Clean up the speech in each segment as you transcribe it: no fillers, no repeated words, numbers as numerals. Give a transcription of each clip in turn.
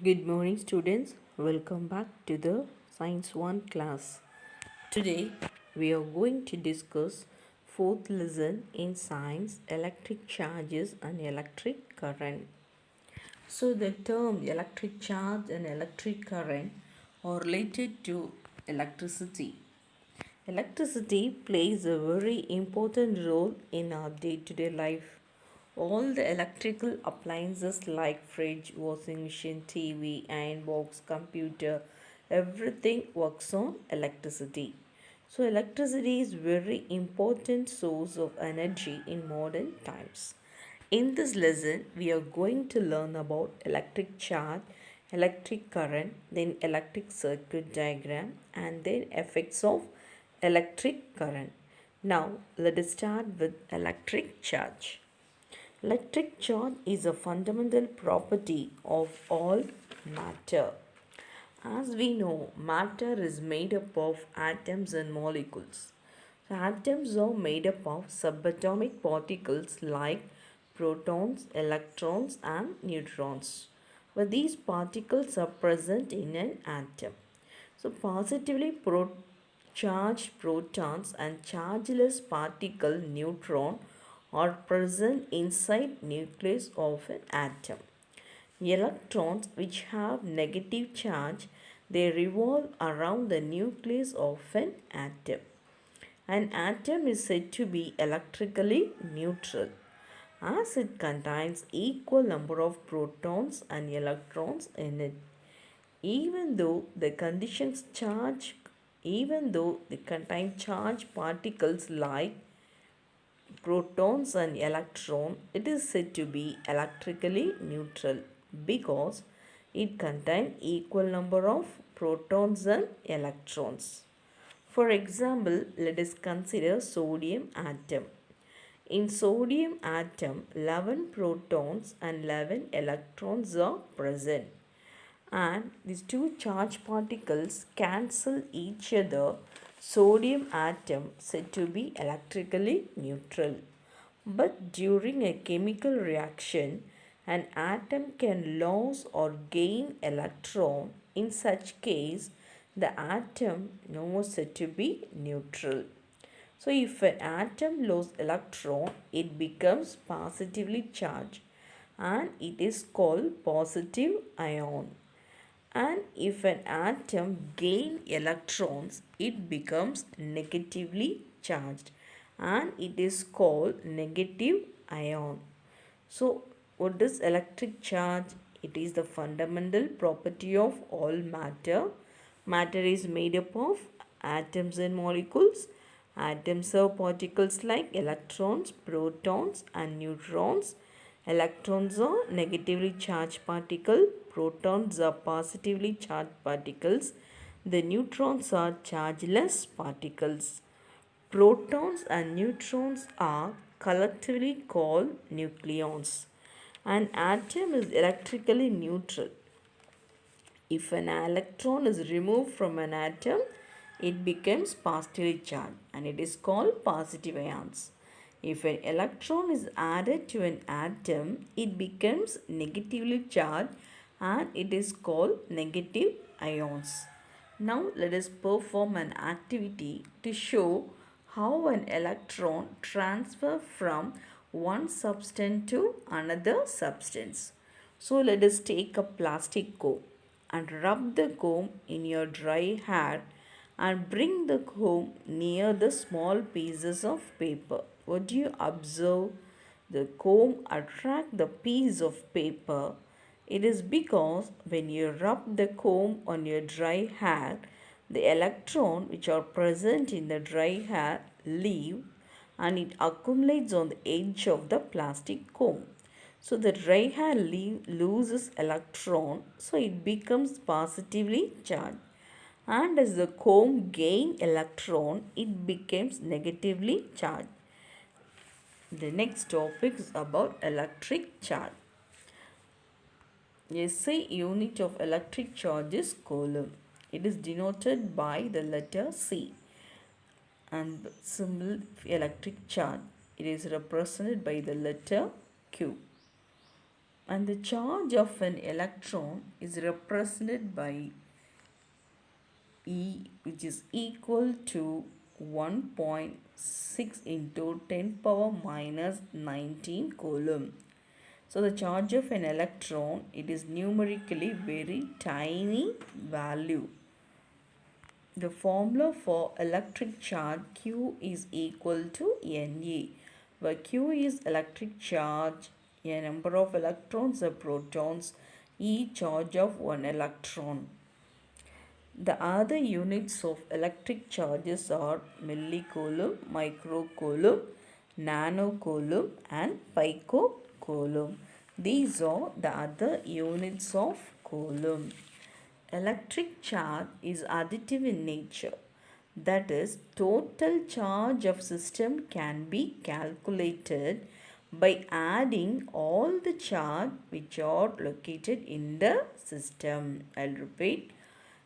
Good morning, students. Welcome back to the Science 1 class. Today, we are going to discuss fourth lesson in science electric charges and electric current. So, the term electric charge and electric current are related to electricity. Electricity plays a very important role in our day to day life. All the electrical appliances like fridge, washing machine, TV, iron box, computer, everything works on electricity. So electricity is very important source of energy in modern times. In this lesson, we are going to learn about electric charge, electric current, then electric circuit diagram, and then effects of electric current. Now, let us start with electric charge. Electric charge is a fundamental property of all matter. As we know, matter is made up of atoms and molecules. So atoms are made up of subatomic particles like protons, electrons, and neutrons. But these particles are present in an atom. So positively charged protons and chargeless particle neutron are present inside nucleus of an atom. Electrons which have negative charge, they revolve around the nucleus of an atom. An atom is said to be electrically neutral as it contains equal number of protons and electrons in it. Even though the conditions charge even though they contain charged particles like protons and electron, it is said to be electrically neutral because it contains equal number of protons and electrons. For example, let us consider sodium atom. In sodium atom, 11 protons and 11 electrons are present, and these two charged particles cancel each other. Sodium atom said to be electrically neutral. But during a chemical reaction, an atom can lose or gain electron. In such case, the atom now said to be neutral. So if an atom loses electron, it becomes positively charged and it is called positive ion. And if an atom gains electrons, it becomes negatively charged and it is called negative ion. So, what is electric charge? It is the fundamental property of all matter. Matter is made up of atoms and molecules. Atoms are particles like electrons, protons, and neutrons. Electrons are negatively charged particles. Protons are positively charged particles. The neutrons are chargeless particles. Protons and neutrons are collectively called nucleons. An atom is electrically neutral. If an electron is removed from an atom, it becomes positively charged and it is called positive ions. If an electron is added to an atom, it becomes negatively charged and it is called negative ions. Now let us perform an activity to show how an electron transfer from one substance to another substance. So let us take a plastic comb and rub the comb in your dry hair and bring the comb near the small pieces of paper. What do you observe? The comb attract the piece of paper. It is because when you rub the comb on your dry hair, the electron which are present in the dry hair leave and it accumulates on the edge of the plastic comb. So the dry hair loses electron, so it becomes positively charged. And as the comb gain electron, it becomes negatively charged. The next topic is about electric charge. SI unit of electric charge is coulomb. It is denoted by the letter C and symbol electric charge. It is represented by the letter Q. and the charge of an electron is represented by E, which is equal to 1.6 into 10 power minus 19 coulomb. So the charge of an electron, it is numerically very tiny value. The formula for electric charge Q is equal to Na, where Q is electric charge, a number of electrons or protons, E charge of one electron. The other units of electric charges are millicoulomb, microcoulomb, nanocoulomb and picocoulomb. These are the other units of coulomb. Electric charge is additive in nature. That is, total charge of system can be calculated by adding all the charge which are located in the system. I'll repeat.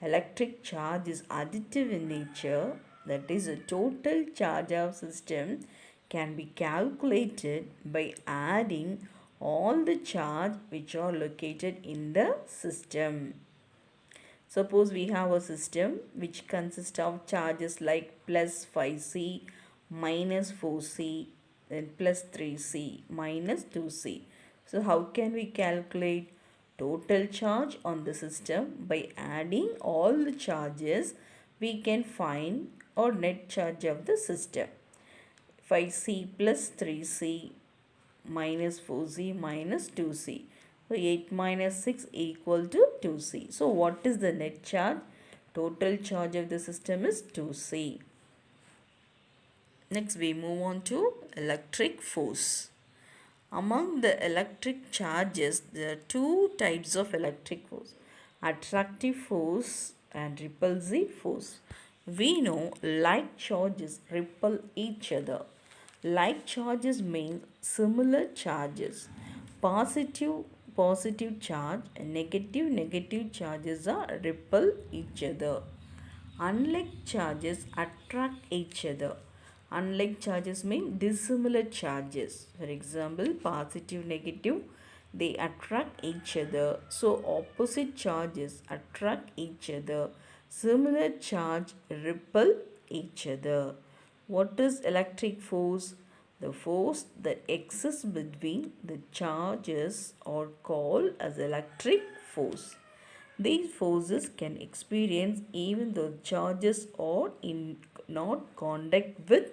Electric charge is additive in nature. That is, a total charge of system can be calculated by adding all the charge which are located in the system. Suppose we have a system which consists of charges like plus 5C, minus 4C, then plus 3C, minus 2C. So how can we calculate total charge on the system? By adding all the charges, we can find our net charge of the system. 5C plus 3C minus 4C minus 2C. So 8 minus 6 equal to 2C. So what is the net charge? Total charge of the system is 2C. Next we move on to electric force. Among the electric charges, there are two types of electric force: attractive force and repulsive force. We know like charges repel each other. Like charges mean similar charges. Positive charge and negative charges are repel each other. Unlike charges attract each other. Unlike charges mean dissimilar charges. For example, positive, negative, they attract each other. So opposite charges attract each other. Similar charge repel each other. What is electric force? The force that exists between the charges are called as electric force. These forces can experience even though charges are in not contact with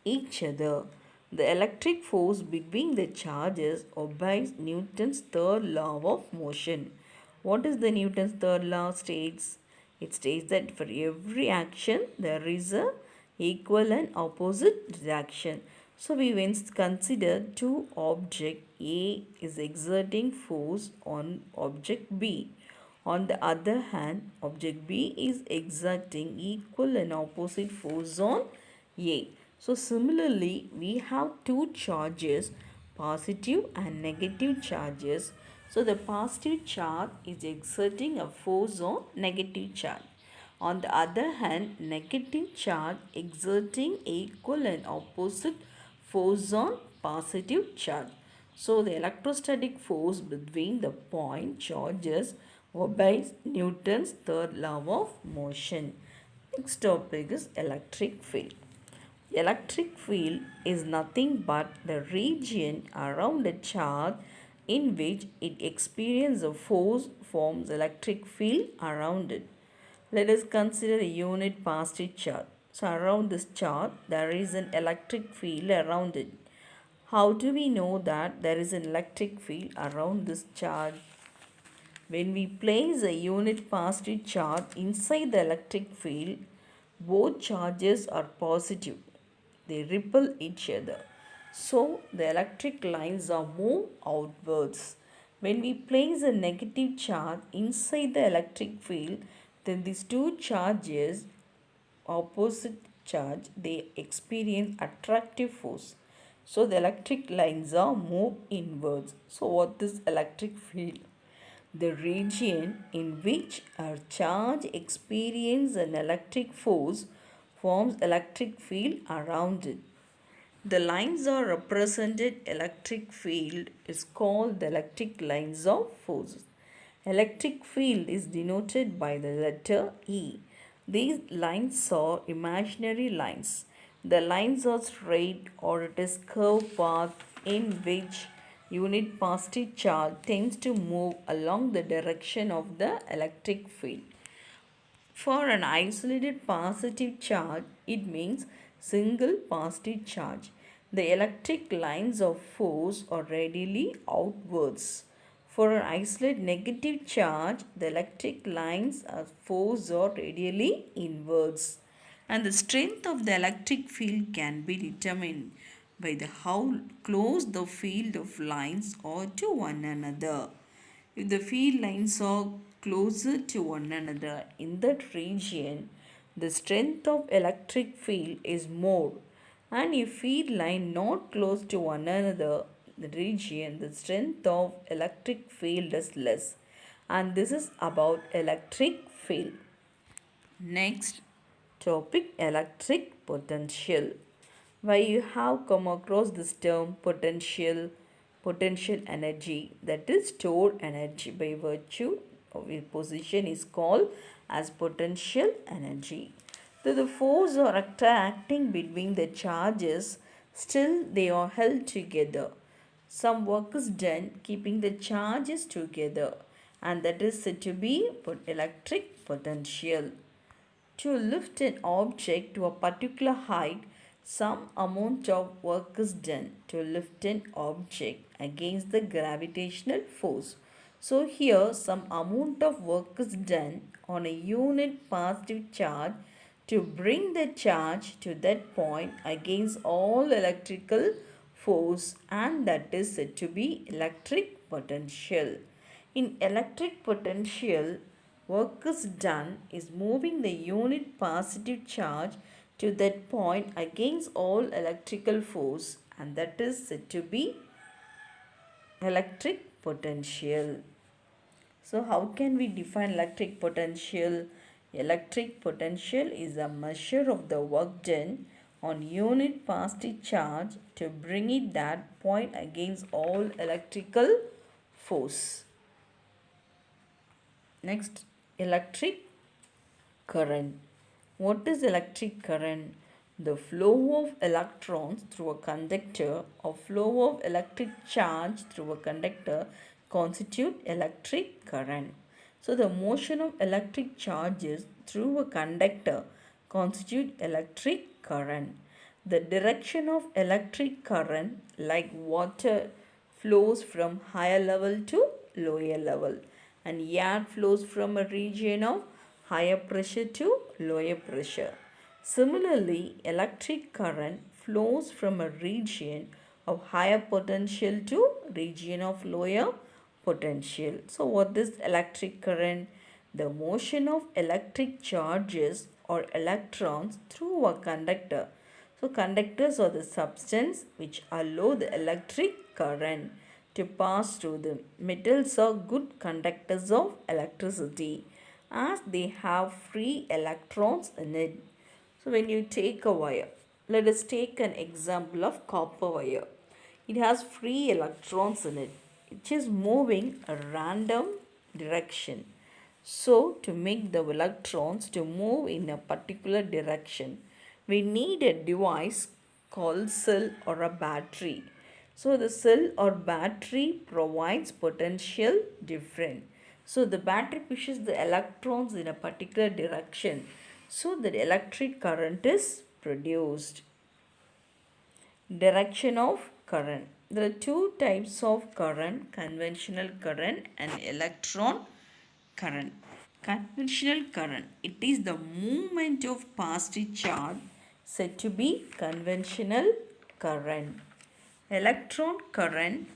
each other. The electric force between the charges obeys Newton's third law of motion. What is the Newton's third law states? It states that for every action there is a equal and opposite reaction. So we will consider two objects. A is exerting force on object B. On the other hand, object B is exerting equal and opposite force on A. So similarly, we have two charges, positive and negative charges. So the positive charge is exerting a force on negative charge. On the other hand, negative charge exerting equal and opposite force on positive charge. So the electrostatic force between the point charges obeys Newton's third law of motion. Next topic is electric field. Electric field is nothing but the region around a charge in which it experiences a force forms electric field around it. Let us consider a unit positive charge. So around this charge there is an electric field around it. How do we know that there is an electric field around this charge? When we place a unit positive charge inside the electric field, both charges are positive. They repel each other. So the electric lines are moved outwards. When we place a negative charge inside the electric field, then these two charges, opposite charge, they experience attractive force. So the electric lines are moved inwards. So what is electric field? The region in which a charge experiences an electric force forms electric field around it. The lines are represented electric field is called the electric lines of forces. Electric field is denoted by the letter E. These lines are imaginary lines. The lines are straight or it is curved path in which unit positive charge tends to move along the direction of the electric field. For an isolated positive charge, it means single positive charge. The electric lines of force are radially outwards. For an isolated negative charge, the electric lines of force are radially inwards. And the strength of the electric field can be determined by the how close the field of lines are to one another. If the field lines are closer to one another in that region, the strength of electric field is more. And if field line not close to one another, the region, the strength of electric field is less. And this is about electric field. Next topic, electric potential. Why you have come across this term potential energy, that is stored energy by virtue of a position is called as potential energy. Though the force or acting between the charges, still they are held together. Some work is done keeping the charges together, and that is said to be electric potential. To lift an object to a particular height, some amount of work is done to lift an object against the gravitational force. So, here some amount of work is done on a unit positive charge to bring the charge to that point against all electrical force, and that is said to be electric potential. In electric potential, work is done is moving the unit positive charge to that point against all electrical force, and that is said to be electric potential. So how can we define electric potential? Electric potential is a measure of the work done on unit positive charge to bring it that point against all electrical force. Next, electric current. What is electric current? The flow of electrons through a conductor or flow of electric charge through a conductor constitute electric current. So the motion of electric charges through a conductor constitute electric current. The direction of electric current, like water, flows from higher level to lower level, and air flows from a region of higher pressure to lower pressure. Similarly, electric current flows from a region of higher potential to region of lower potential. So what is electric current? The motion of electric charges or electrons through a conductor. So conductors are the substance which allow the electric current to pass through them. Metals are good conductors of electricity as they have free electrons in it. So when you take a wire, let us take an example of copper wire. It has free electrons in it, which is moving a random direction. So to make the electrons to move in a particular direction, we need a device called cell or a battery. So the cell or battery provides potential difference. So the battery pushes the electrons in a particular direction so that electric current is produced. Direction of current. There are two types of current, conventional current and electron current. Conventional current, it is the movement of positive charge said to be conventional current. Electron current,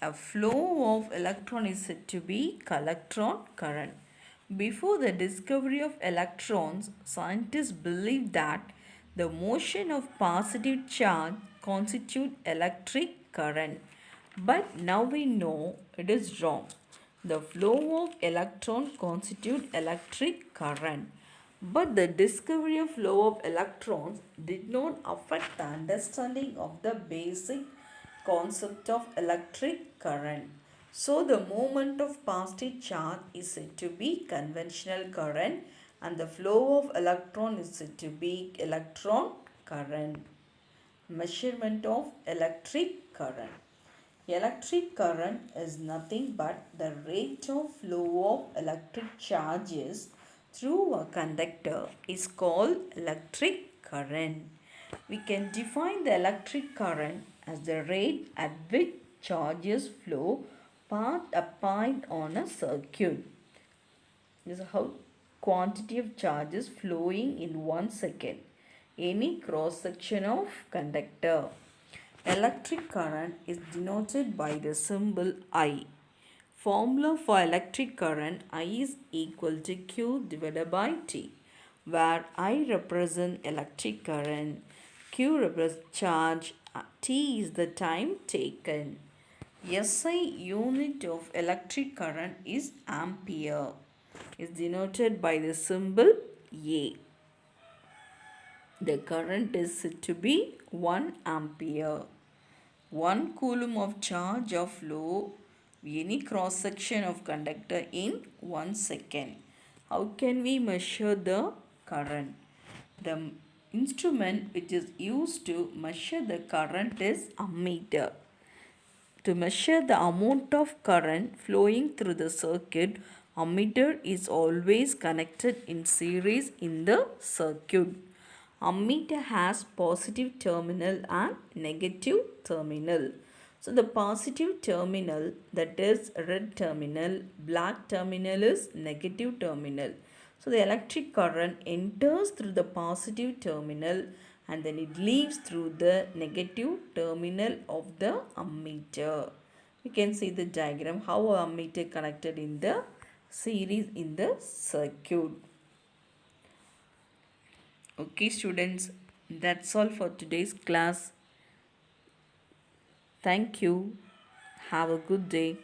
a flow of electron is said to be collectron current. Before the discovery of electrons, scientists believed that the motion of positive charge constitute electric current. But now we know it is wrong. The flow of electron constitute electric current. But the discovery of flow of electrons did not affect the understanding of the basic concept of electric current. So the movement of positive charge is said to be conventional current and the flow of electron is said to be electron current. Measurement of electric current. Electric current is nothing but the rate of flow of electric charges through a conductor is called electric current. We can define the electric current as the rate at which charges flow part a point on a circuit. This is how quantity of charges flowing in 1 second. Any cross section of conductor. Electric current is denoted by the symbol I. Formula for electric current I is equal to Q divided by T, where I represent electric current, Q represents charge, T is the time taken. SI unit of electric current is ampere, is denoted by the symbol A. The current is said to be 1 ampere. 1 coulomb of charge of flow any cross section of conductor in 1 second. How can we measure the current? The instrument which is used to measure the current is ammeter. To measure the amount of current flowing through the circuit, ammeter is always connected in series in the circuit. Ammeter has positive terminal and negative terminal. So the positive terminal, that is red terminal, black terminal is negative terminal. So the electric current enters through the positive terminal and then it leaves through the negative terminal of the ammeter. You can see the diagram how a ammeter connected in the series in the circuit. Okay students, that's all for today's class. Thank you. Have a good day.